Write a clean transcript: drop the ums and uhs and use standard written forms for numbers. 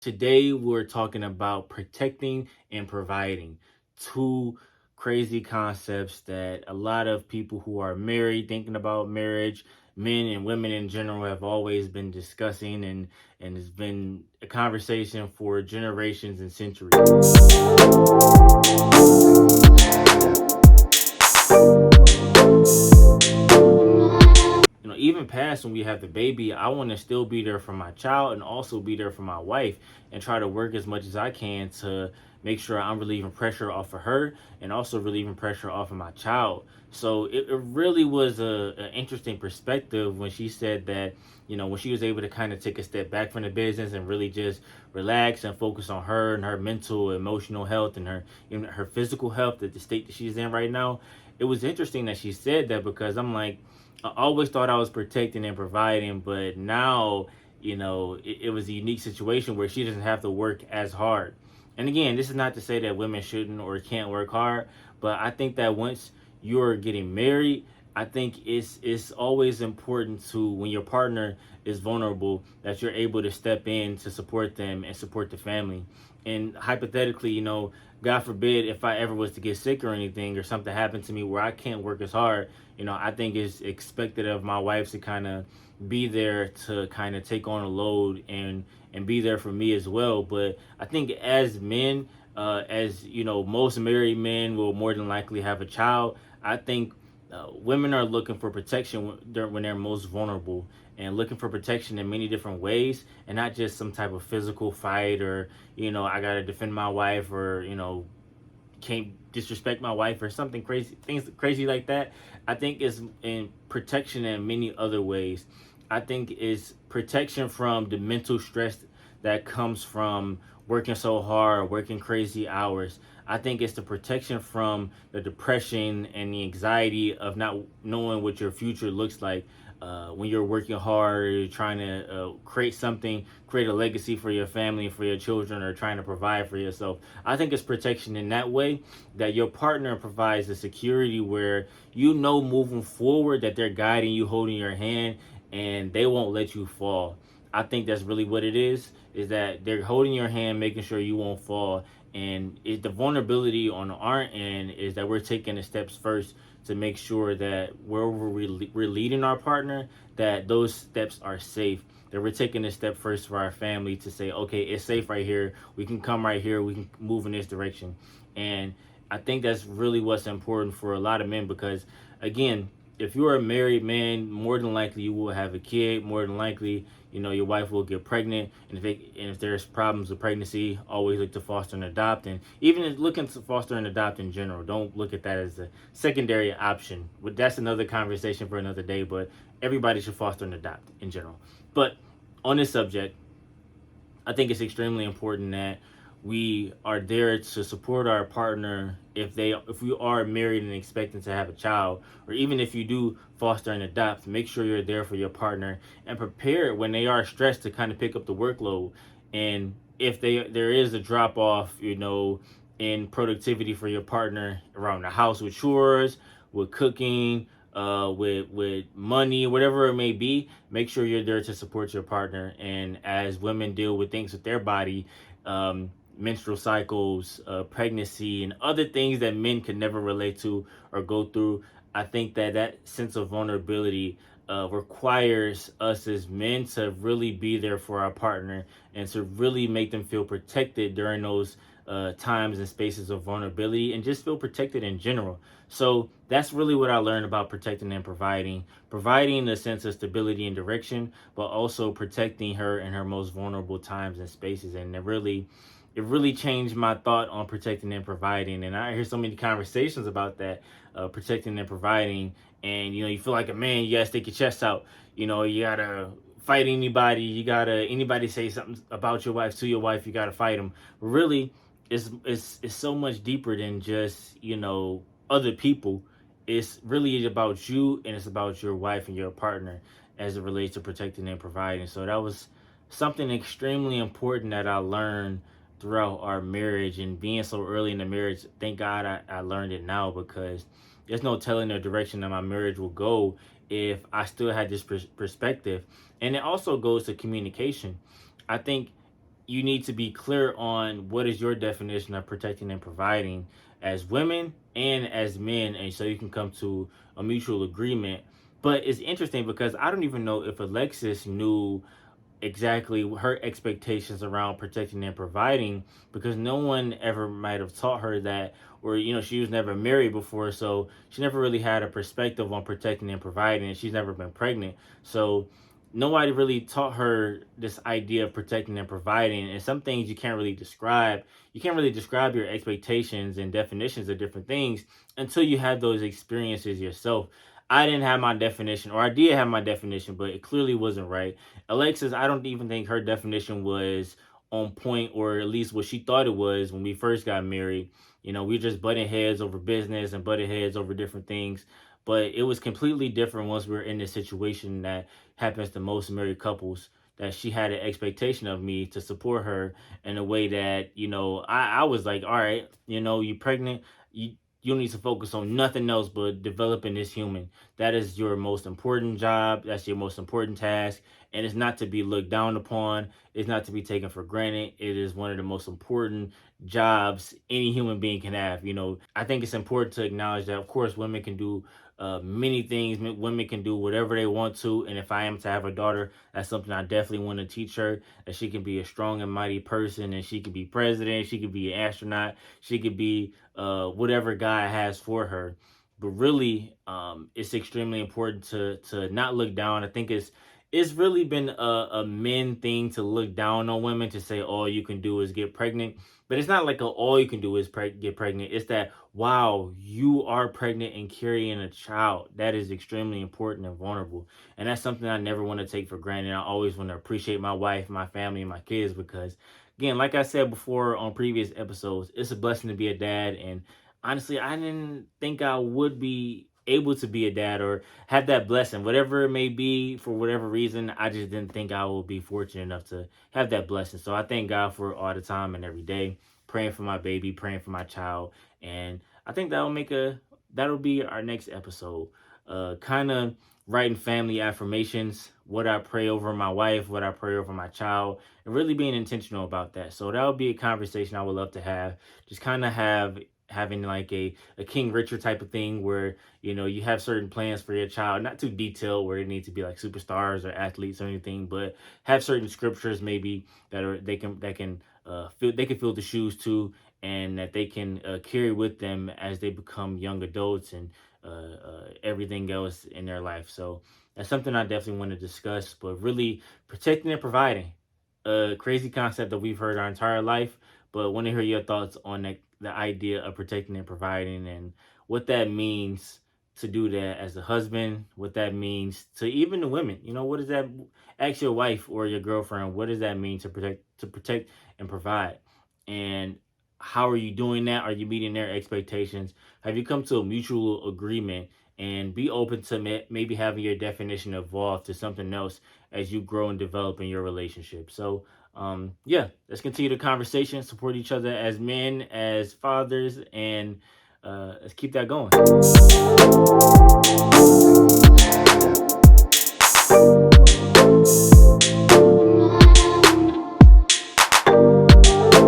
Today, we're talking about protecting and providing, two crazy concepts that a lot of people who are married, thinking about marriage, men and women in general, have always been discussing, and it's been a conversation for generations and centuries. Even past when we have the baby, I want to still be there for my child and also be there for my wife and try to work as much as I can to make sure I'm relieving pressure off of her and also relieving pressure off of my child. So it really was an interesting perspective when she said that, when she was able to kind of take a step back from the business and really just relax and focus on her and her mental, emotional health and her physical health at the state that she's in right now. It was interesting that she said that because I'm like, I always thought I was protecting and providing, but now, it was a unique situation where she doesn't have to work as hard. And again, this is not to say that women shouldn't or can't work hard, but I think that once you're getting married, I think it's always important to, when your partner is vulnerable, that you're able to step in to support them and support the family. And hypothetically, God forbid, if I ever was to get sick or anything or something happened to me where I can't work as hard, I think it's expected of my wife to kind of be there to kind of take on a load and be there for me as well. But I think as men, as most married men will more than likely have a child. I think women are looking for protection when they're most vulnerable and looking for protection in many different ways, and not just some type of physical fight or I gotta defend my wife, or can't disrespect my wife or something crazy, things crazy like that. I think is in protection in many other ways. I think is protection from the mental stress that comes from working so hard, working crazy hours. I think it's the protection from the depression and the anxiety of not knowing what your future looks like when you're working hard, or you're trying to create something, create a legacy for your family, for your children, or trying to provide for yourself. I think it's protection in that way, that your partner provides the security where moving forward that they're guiding you, holding your hand, and they won't let you fall. I think that's really what it is that they're holding your hand, making sure you won't fall. And the vulnerability on our end is that we're taking the steps first to make sure that wherever we're leading our partner, that those steps are safe. That we're taking a step first for our family to say, okay, it's safe right here. We can come right here. We can move in this direction. And I think that's really what's important for a lot of men because, again, if you're a married man, more than likely you will have a kid. More than likely, your wife will get pregnant. And if there's problems with pregnancy, always look to foster and adopt. And even looking to foster and adopt in general, don't look at that as a secondary option. But that's another conversation for another day. But everybody should foster and adopt in general. But on this subject, I think it's extremely important that we are there to support our partner if we are married and expecting to have a child, or even if you do foster and adopt. Make sure you're there for your partner and prepare when they are stressed to kind of pick up the workload. And if there is a drop off, in productivity for your partner around the house with chores, with cooking, with money, whatever it may be, make sure you're there to support your partner. And as women deal with things with their body, menstrual cycles, pregnancy, and other things that men can never relate to or go through, I think that sense of vulnerability requires us as men to really be there for our partner and to really make them feel protected during those times and spaces of vulnerability, and just feel protected in general. So that's really what I learned about protecting and providing a sense of stability and direction, but also protecting her in her most vulnerable times and spaces. And it really changed my thought on protecting and providing. And I hear so many conversations about that, protecting and providing. And you feel like a man, you gotta stick your chest out. You gotta fight anybody. Anybody say something about your wife to your wife, you gotta fight them. But really, it's so much deeper than just other people. It's really about you, and it's about your wife and your partner as it relates to protecting and providing. So that was something extremely important that I learned throughout our marriage, and being so early in the marriage. Thank God I learned it now, because there's no telling the direction that my marriage will go if I still had this perspective. And it also goes to communication. I think you need to be clear on what is your definition of protecting and providing as women and as men, and so you can come to a mutual agreement. But it's interesting because I don't even know if Alexis knew exactly her expectations around protecting and providing, because no one ever might have taught her that, or she was never married before, so she never really had a perspective on protecting and providing, and she's never been pregnant. So nobody really taught her this idea of protecting and providing, and some things you can't really describe your expectations and definitions of different things until you have those experiences yourself. I didn't have my definition, or I did have my definition, but it clearly wasn't right. Alexis, I don't even think her definition was on point, or at least what she thought it was when we first got married. We were just butting heads over business and butting heads over different things. But it was completely different once we were in this situation that happens to most married couples. That she had an expectation of me to support her in a way that, I was like, all right, you're pregnant. You need to focus on nothing else but developing this human. That is your most important job. That's your most important task. And it's not to be looked down upon. It's not to be taken for granted. It is one of the most important jobs any human being can have. I think it's important to acknowledge that, of course, women can do many things. Women can do whatever they want to. And if I am to have a daughter, that's something I definitely want to teach her, that she can be a strong and mighty person, and she can be president, she could be an astronaut, she could be whatever God has for her. But really, it's extremely important to not look down. I think it's really been a men thing to look down on women, to say all you can do is get pregnant. But it's not like all you can do is get pregnant. It's that, wow, you are pregnant and carrying a child. That is extremely important and vulnerable. And that's something I never want to take for granted. I always want to appreciate my wife, my family, and my kids, because, again, like I said before on previous episodes, it's a blessing to be a dad. And honestly, I didn't think I would be able to be a dad or have that blessing, whatever it may be. For whatever reason, I just didn't think I would be fortunate enough to have that blessing. So I thank God for it all the time and every day, praying for my baby, praying for my child. And I think that'll be our next episode. Kind of writing family affirmations, what I pray over my wife, what I pray over my child, and really being intentional about that. So that would be a conversation I would love to have. Just kind of having like a King Richard type of thing, where you have certain plans for your child, not too detailed where it needs to be like superstars or athletes or anything, but have certain scriptures maybe they can fill the shoes to, and that they can carry with them as they become young adults, and everything else in their life. So that's something I definitely want to discuss. But really, protecting and providing, a crazy concept that we've heard our entire life. But want to hear your thoughts on the idea of protecting and providing, and what that means to do that as a husband, what that means to even the women. What does that, ask your wife or your girlfriend, what does that mean to protect and provide? And how are you doing that? Are you meeting their expectations? Have you come to a mutual agreement? And be open to maybe having your definition evolve to something else as you grow and develop in your relationship. So, yeah, let's continue the conversation, support each other as men, as fathers, and let's keep that going.